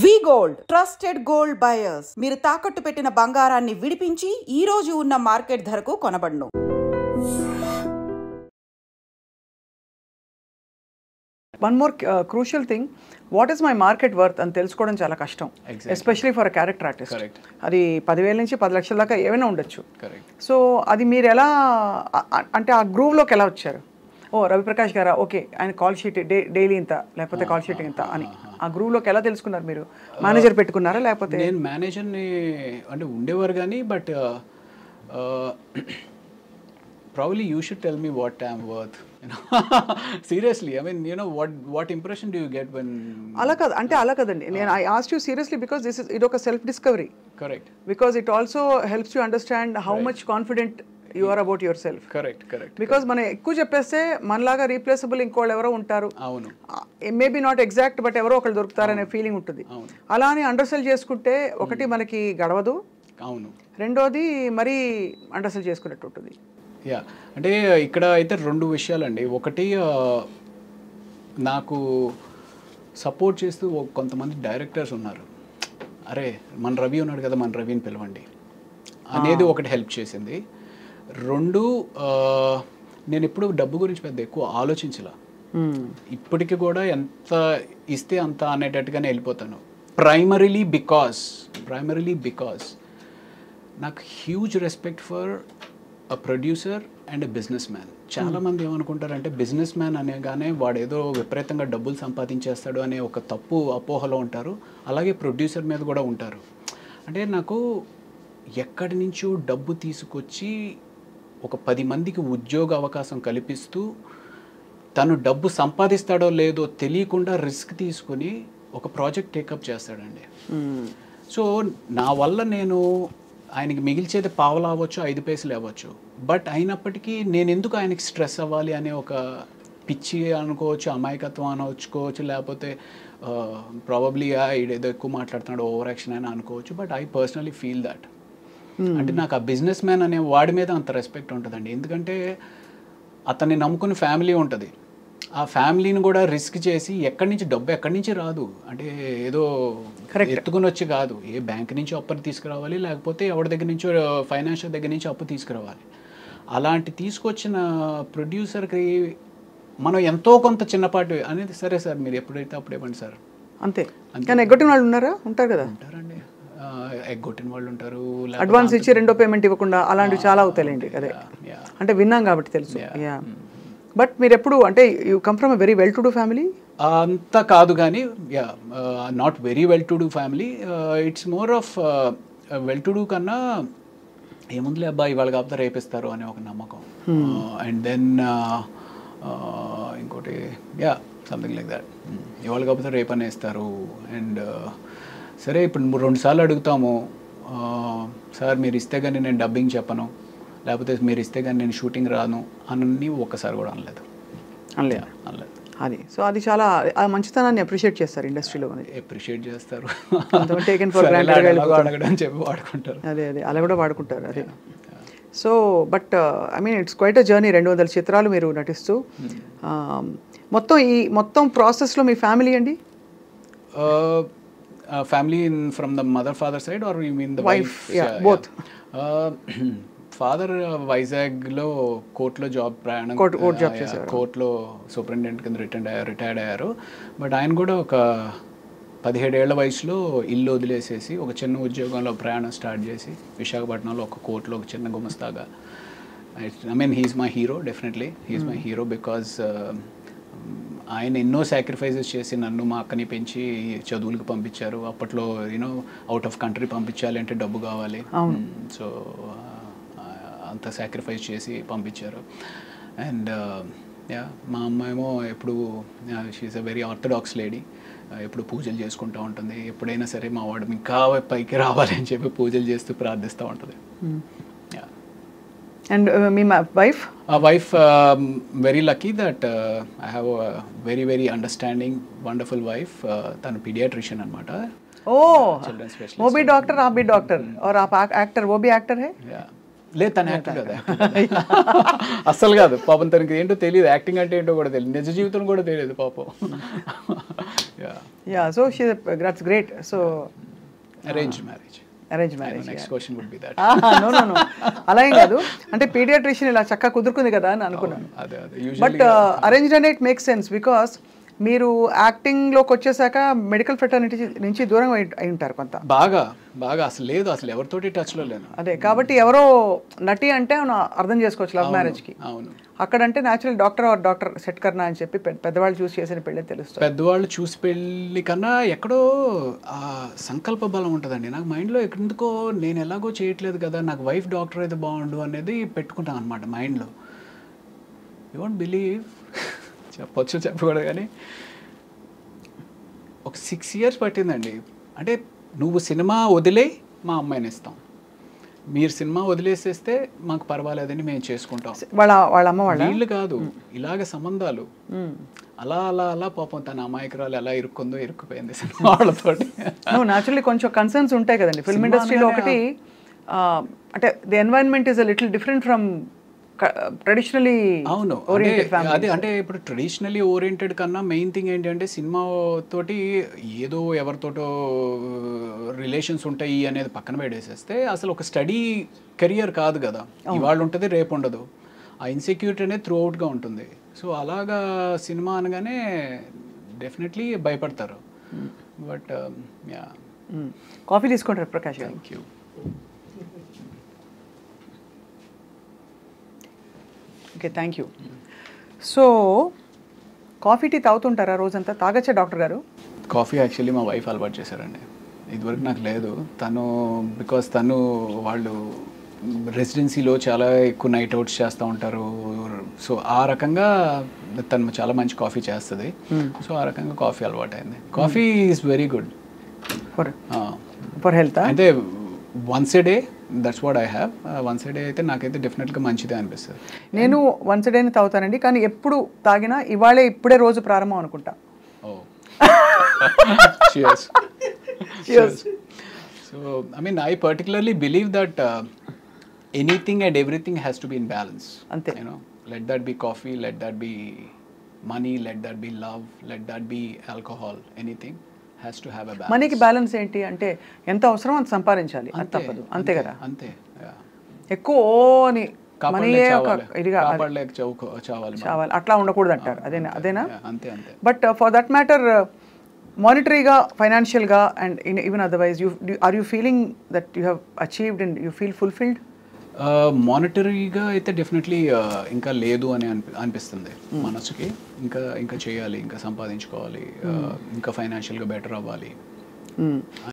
వి gold trusted gold buyers మీరు తాకట్టు పెట్టిన బంగారాన్ని విడిపించి ఈ రోజు ఉన్న మార్కెట్ ధరకు కొనబడును. One more crucial thing, what is my market worth అని తెలుసుకోవడం చాలా కష్టం, especially for a character artist. అది 10,000 నుంచి 10 లక్షల దాకా ఏమైనా ఉండొచ్చు. సో అది మీరు ఎలా అంటే ఆ గ్రూవ్లోకి ఎలా వచ్చారు? ఓ రవిప్రకాష్ గారా, ఓకే ఆయన కాల్ షీట్ డైలీ ఇంత, లేకపోతే కాల్ షీట్ ఇంత అని ఆ గ్రూవ్లోకి ఎలా తెలుసుకున్నారు? మీరు మేనేజర్ పెట్టుకున్నారా లేకపోతే? నేను మేనేజర్ని అంటే ఉండేవారు కానీ, but probably you should tell me what I'm worth, you know. Seriously, I mean, you know, what impression do you get when అలా కాదు అంటే అలా కదండి, నేను I asked you seriously because ఇది ఒక self discovery. correct, because it also helps you understand how much confident you are about yourself. correct because మనం ఎక్కువ చెప్పేస్తే మనలాగా రీప్లేసబుల్ ఇంకోళ్ళు ఎవరో ఉంటారు, అవును, మేబీ నాట్ ఎగ్జాక్ట్ బట్ ఎవరో ఒకళ్ళు దొరుకుతారనే ఫీలింగ్ ఉంటుంది. అలా అని అండర్సెల్ చేసుకుంటే ఒకటి మనకి గడవదు, అవును, రెండోది మరీ అండర్సెల్ చేసుకున్నట్టు ఉంటుంది. యా అంటే ఇక్కడ అయితే రెండు విషయాలండి. ఒకటి నాకు సపోర్ట్ చేస్తూ కొంతమంది డైరెక్టర్స్ ఉన్నారు, అరే మన రవి ఉన్నాడు కదా, మన రవిని పిలవండి అనేది ఒకటి హెల్ప్ చేసింది. రెండు, నేను ఎప్పుడు డబ్బు గురించి పెద్ద ఎక్కువ ఆలోచించలా, ఇప్పటికి కూడా ఎంత ఇస్తే అంత అనేటట్టుగానే వెళ్ళిపోతాను. ప్రైమరీలీ బికాస్ నాకు huge respect for a producer and a business man. చాలామంది ఏమనుకుంటారంటే బిజినెస్ మ్యాన్ అనేగానే వాడు ఏదో విపరీతంగా డబ్బులు సంపాదించేస్తాడు అనే ఒక తప్పు అపోహలో ఉంటారు. అలాగే ప్రొడ్యూసర్ మీద కూడా ఉంటారు. అంటే నాకు ఎక్కడి నుంచో డబ్బు తీసుకొచ్చి ఒక 10 మందికి ఉద్యోగ అవకాశం కల్పిస్తూ తను డబ్బు సంపాదిస్తాడో లేదో తెలియకుండా రిస్క్ తీసుకుని ఒక ప్రాజెక్ట్ టేకప్ చేస్తాడండి. సో నా వల్ల నేను ఆయనకి మిగిల్చేది పావలా అవ్వచ్చు, 5 పైసలు అవ్వచ్చు, బట్ అయినప్పటికీ నేను ఎందుకు ఆయనకి స్ట్రెస్ అవ్వాలి అనే ఒక పిచ్చి అనుకోవచ్చు, అమాయకత్వం అనుకోవచ్చు, లేకపోతే ప్రాబబ్లీ ఏదో ఎక్కువ మాట్లాడుతున్నాడు ఓవర్ యాక్షన్ అని అనుకోవచ్చు. But I personally feel that. అంటే నాకు ఆ బిజినెస్ మ్యాన్ అనే వాడి మీద అంత రెస్పెక్ట్ ఉంటుందండి. ఎందుకంటే అతన్ని నమ్ముకుని ఫ్యామిలీ ఉంటుంది, ఆ ఫ్యామిలీని కూడా రిస్క్ చేసి ఎక్కడి నుంచి రాదు. అంటే ఏదో ఎత్తుకుని వచ్చి కాదు, ఏ బ్యాంక్ నుంచి అప్పు తీసుకురావాలి, లేకపోతే ఎవరి దగ్గర నుంచో ఫైనాన్షియల్ దగ్గర నుంచి అప్పు తీసుకురావాలి. అలాంటి తీసుకొచ్చిన ప్రొడ్యూసర్కి మనం ఎంతో కొంత చిన్నపాటి అనేది, సరే సార్ మీరు ఎప్పుడైతే అప్పుడు ఇవ్వండి సార్ అంతే. కానీ ఎగ్గొట్టిన వాళ్ళు ఉంటారు కదా, ఉంటారండి, ఎగ్గొట్టిన వాళ్ళు ఉంటారు, అడ్వాన్స్ ఇచ్చి రెండో పేమెంట్ ఇవ్వకుండా అలాంటివి చాలా అవుతాయండి. అదే అంటే విన్నాం కాబట్టి తెలుసు. బట్ మీరు ఎప్పుడు అంటే you come from a very well to do family? అంత కాదు కానీ, yeah not very well to do family. It's more of well to do కన్నా ఏముందిలే అబ్బాయి ఇవాళ కాకపోతే రేపిస్తారు అనే ఒక నమ్మకం. అండ్ దెన్ ఇంకోటి యా సంథింగ్ లైక్ దాట్, ఇవాళ కాకపోతే రేపు అనేస్తారు. అండ్ సరే ఇప్పుడు 2 సార్లు అడుగుతాము, సార్ మీరు ఇస్తే కానీ నేను డబ్బింగ్ చెప్పను, లేకపోతే మీరు ఇస్తే కానీ నేను షూటింగ్ రాను అని ఒక్కసారి కూడా అనలేదు. అది సో అది చాలా మంచితనాన్ని అప్రిషియేట్ చేస్తారు ఇండస్ట్రీలో, అప్రిషియేట్ చేస్తారు, అడగడం చెప్పి వాడుకుంటారు. అదే అలా కూడా వాడుకుంటారు. అదే so but I mean it's quite a journey. 200 చిత్రాలు మీరు నటిస్తూ మొత్తం ప్రాసెస్లో మీ ఫ్యామిలీ అండి? Family from the mother father side or you mean the wife? Both. Father వైజాగ్లో కోర్టులో కోర్టులో సూపరింటెండెంట్ కింద రిటైర్డ్ అయ్యారు. బట్ ఆయన కూడా ఒక 17 ఏళ్ల వయసులో ఇల్లు వదిలేసేసి ఒక చిన్న ఉద్యోగంలో ప్రయాణం స్టార్ట్ చేసి విశాఖపట్నంలో ఒక కోర్టులో ఒక చిన్న గుమస్తాగా. I mean he's my hero, definitely he's my hero because ఆయన ఎన్నో సాక్రిఫైజెస్ చేసి నన్ను మా అక్కని పెంచి చదువులకు పంపించారు. అప్పట్లో యూనో అవుట్ ఆఫ్ కంట్రీ పంపించాలి అంటే డబ్బు కావాలి, సో అంత సాక్రిఫైస్ చేసి పంపించారు. అండ్ యా మా అమ్మ ఏమో ఎప్పుడు she is a very orthodox lady, ఎప్పుడు పూజలు చేసుకుంటూ ఉంటుంది. ఎప్పుడైనా సరే మా వాడు ఇంకా పైకి రావాలి అని చెప్పి పూజలు చేస్తూ ప్రార్థిస్తూ ఉంటుంది. And me wife? Wife, very lucky that I have a very very understanding wonderful wife. తను pediatrician అన్నమాట. children specialist. वो भी डॉक्टर, आप भी डॉक्टर और आप एक्टर, वो भी एक्टर है? లేదు తను యాక్టర్ కదా, అస్సలు కాదు పాపం. తనకి ఏంటో తెలియదు, యాక్టింగ్ అంటే ఏంటో కూడా తెలియదు, నిజ జీవితం కూడా తెలియదు పాపం. Yeah so she that's great. So arrange marriage. Arrange marriage. Next question would be that. No no no అలా ఏం కాదు, అంటే పీడియాట్రిషియన్ ఇలా చక్కగా కుదురుకుంది కదా అని అనుకున్నాను. బట్ అరేంజ్డ్ అనే ఇట్ మేక్స్ సెన్స్ బికాస్ మీరు యాక్టింగ్లోకి వచ్చేసాక మెడికల్ ఫ్రెటర్నిటీ నుంచి దూరంగా అయి ఉంటారు కొంత. బాగా అసలు లేదు, అసలు ఎవరితోటి టచ్లో లేను. అదే కాబట్టి ఎవరో నటి అంటే అర్థం చేసుకోవచ్చు లవ్ మ్యారేజ్కి. అవును. అక్కడంటే న్యాచురల్ డాక్టర్ సెట్ కర్నా అని చెప్పి పెద్దవాళ్ళు చూసి చేసిన పెళ్ళి తెలుస్తుంది. పెద్దవాళ్ళు చూసి పెళ్ళి కన్నా ఎక్కడో ఆ సంకల్ప బలం ఉంటుందండి. నాకు మైండ్లో ఎందుకో నేను ఎలాగో చేయట్లేదు కదా, నాకు వైఫ్ డాక్టర్ అయితే బాగుండు అనేది పెట్టుకుంటాను అనమాట మైండ్లో. యూ వోంట్ బిలీవ్, చెప్పకూడదు కానీ ఒక 6 years పట్టిందండి. అంటే నువ్వు సినిమా వదిలే మా అమ్మాయిని ఇస్తాం, మీరు సినిమా వదిలేసేస్తే మాకు పర్వాలేదని మేము చేసుకుంటాం. వాళ్ళ అమ్మ వాళ్ళ వీళ్ళు కాదు, ఇలాగ సంబంధాలు అలా అలా అలా పాపం తన అమాయకురాలు ఎలా ఇరుక్కుపోయింది సినిమా వాళ్ళతోటి. న్యాచురల్లీ కొంచెం కన్సర్న్స్ ఉంటాయి కదండి ఫిల్మ్ ఇండస్ట్రీలో. ఒకటి అంటే the environment is little different from traditionally. అవును, అదే అంటే ఇప్పుడు ట్రెడిషనలీ ఓరియంటెడ్ కన్నా మెయిన్ థింగ్ ఏంటంటే సినిమా తోటి ఏదో ఎవరితోటో రిలేషన్స్ ఉంటాయి అనేది పక్కన పెట్టేసేస్తే అసలు ఒక స్టడీ కెరియర్ కాదు కదా, ఇవాళ ఉంటుంది రేపు ఉండదు. ఆ ఇన్సెక్యూరిటీ అనేది త్రూ అవుట్గా ఉంటుంది. సో అలాగా సినిమా అనగానే డెఫినెట్లీ భయపడతారు. But yeah. కాఫీ తీసుకుంటారు Prakash. Thank you. Okay, thank you. So coffee tea తాగుతుంటారా రోజంతా? తాగచ్చా డాక్టర్ గారు? కాఫీ యాక్చువల్లీ మా వైఫ్ అలవాటు చేశారండి, ఇదివరకు నాకు లేదు. బికాస్ తను వాళ్ళు రెసిడెన్సీలో చాలా ఎక్కువ నైట్ అవుట్స్ చేస్తూ ఉంటారు. సో ఆ రకంగా తను చాలా మంచి కాఫీ చేస్తుంది. సో ఆ రకంగా కాఫీ అలవాటు అయింది. Coffee is very good for health. అంటే once a day, that's what I have. Once a day అయితే నాకైతే డెఫినెట్గా మంచిదే అనిపిస్తుంది. నేను వన్స్ ఏ డేని తాగుతానండి, కానీ ఎప్పుడు తాగినా ఇప్పుడే రోజు ప్రారంభం అనుకుంటా. Cheers. So I mean I particularly believe that anything and everything has to be in balance. Ante. You know, let that be coffee, let that be money, let that be love, let that be alcohol, anything has to have a balance. మనీకి balance ఏంటి అంటే ఎంత అవసరం అంత సంపాదించాలి, అది తప్పదు. అంతే కదా. అంతే. ఎక్కువ అని చావాలి అట్లా ఉండకూడదు అంటారు. అదేనా? అంతే. బట్ ఫర్ దట్ మ్యాటర్ మానిటరీగా, ఫైనాన్షియల్గా and even otherwise are you feeling that you have achieved and you feel fulfilled? మానిటరీగా అయితే డెఫినెట్లీ ఇంకా లేదు అని అనిపిస్తుంది మనసుకి. ఇంకా చేయాలి, ఇంకా సంపాదించుకోవాలి, ఇంకా ఫైనాన్షియల్గా బెటర్ అవ్వాలి.